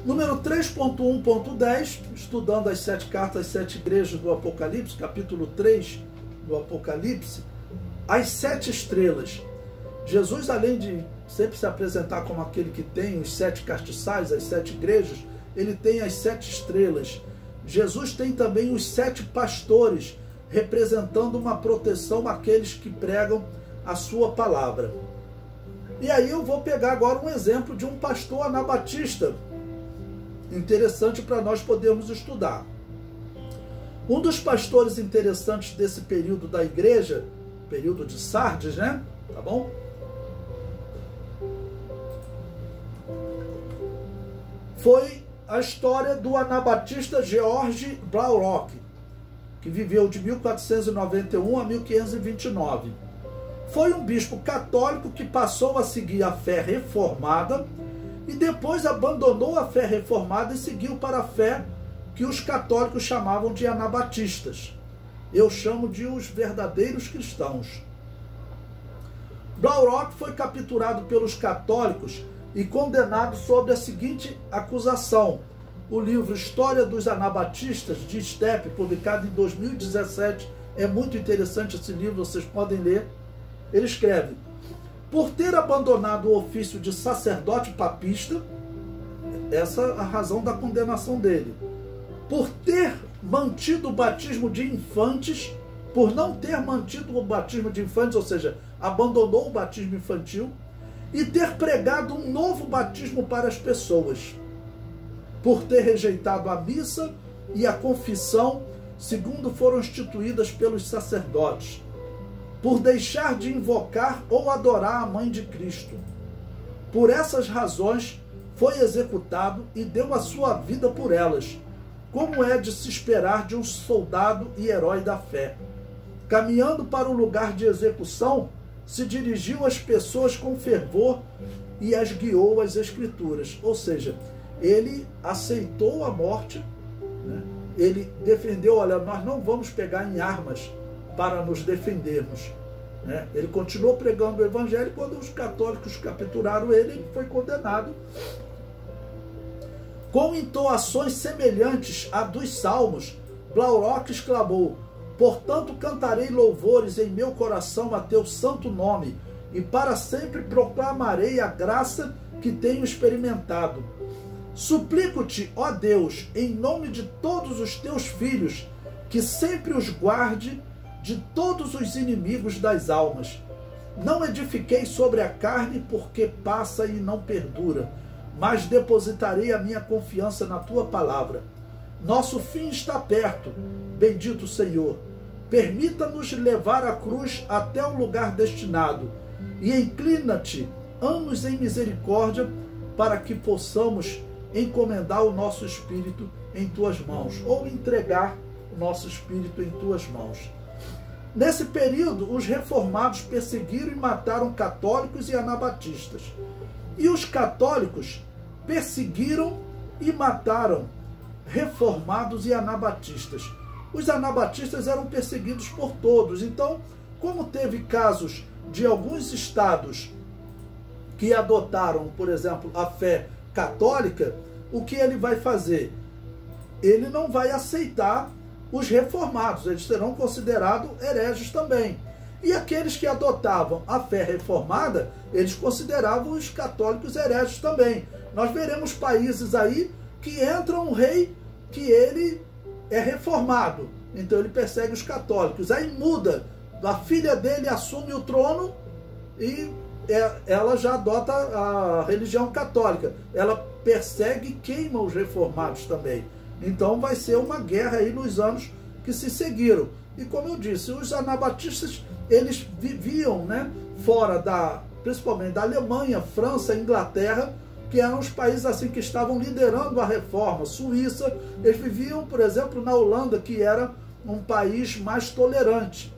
Número 3.1.10, estudando as 7 cartas, as 7 igrejas do Apocalipse, capítulo 3 do Apocalipse, as 7 estrelas. Jesus, além de sempre se apresentar como aquele que tem os 7 castiçais, as 7 igrejas, ele tem as 7 estrelas. Jesus tem também os 7 pastores, representando uma proteção àqueles que pregam a sua palavra. E aí eu vou pegar agora um exemplo de um pastor anabatista, interessante para nós podermos estudar. Um dos pastores interessantes desse período da igreja, período de Sardes, né? Tá bom? Foi a história do anabatista George Blaurock, que viveu de 1491 a 1529. Foi um bispo católico que passou a seguir a fé reformada e depois abandonou a fé reformada e seguiu para a fé que os católicos chamavam de anabatistas. Eu chamo de os verdadeiros cristãos. Blaurock foi capturado pelos católicos e condenado sob a seguinte acusação. O livro História dos Anabatistas, de Stepp, publicado em 2017, é muito interessante esse livro, vocês podem ler. Ele escreve: por ter abandonado o ofício de sacerdote papista, essa é a razão da condenação dele. Por ter mantido o batismo de infantes, por não ter mantido o batismo de infantes, ou seja, abandonou o batismo infantil, e ter pregado um novo batismo para as pessoas. Por ter rejeitado a missa e a confissão, segundo foram instituídas pelos sacerdotes. Por deixar de invocar ou adorar a Mãe de Cristo. Por essas razões, foi executado e deu a sua vida por elas, como é de se esperar de um soldado e herói da fé. Caminhando para o lugar de execução, se dirigiu às pessoas com fervor e as guiou às Escrituras. Ou seja, ele aceitou a morte, né? Ele defendeu, olha, nós não vamos pegar em armas para nos defendermos. Né? Ele continuou pregando o evangelho. Quando os católicos capturaram ele, ele foi condenado. Com entoações semelhantes à dos salmos, Blaurock exclamou: portanto cantarei louvores em meu coração a teu santo nome, e para sempre proclamarei a graça que tenho experimentado. Suplico-te, ó Deus, em nome de todos os teus filhos, que sempre os guarde de todos os inimigos das almas. Não edifiquei sobre a carne, porque passa e não perdura, mas depositarei a minha confiança na tua palavra. Nosso fim está perto, bendito Senhor. Permita-nos levar a cruz até o lugar destinado, e inclina-te, anos em misericórdia, para que possamos encomendar o nosso espírito em tuas mãos, ou entregar o nosso espírito em tuas mãos. Nesse período, os reformados perseguiram e mataram católicos e anabatistas. E os católicos perseguiram e mataram reformados e anabatistas. Os anabatistas eram perseguidos por todos. Então, como teve casos de alguns estados que adotaram, por exemplo, a fé católica, o que ele vai fazer? Ele não vai aceitar os reformados, eles serão considerados hereges também. E aqueles que adotavam a fé reformada, eles consideravam os católicos hereges também. Nós veremos países aí que entra um rei que ele é reformado, então ele persegue os católicos. Aí muda, a filha dele assume o trono e ela já adota a religião católica. Ela persegue e queima os reformados também. Então vai ser uma guerra aí nos anos que se seguiram. E como eu disse, os anabatistas, eles viviam, né, fora principalmente da Alemanha, França, Inglaterra, que eram os países assim que estavam liderando a reforma. Suíça, eles viviam, por exemplo, na Holanda, que era um país mais tolerante.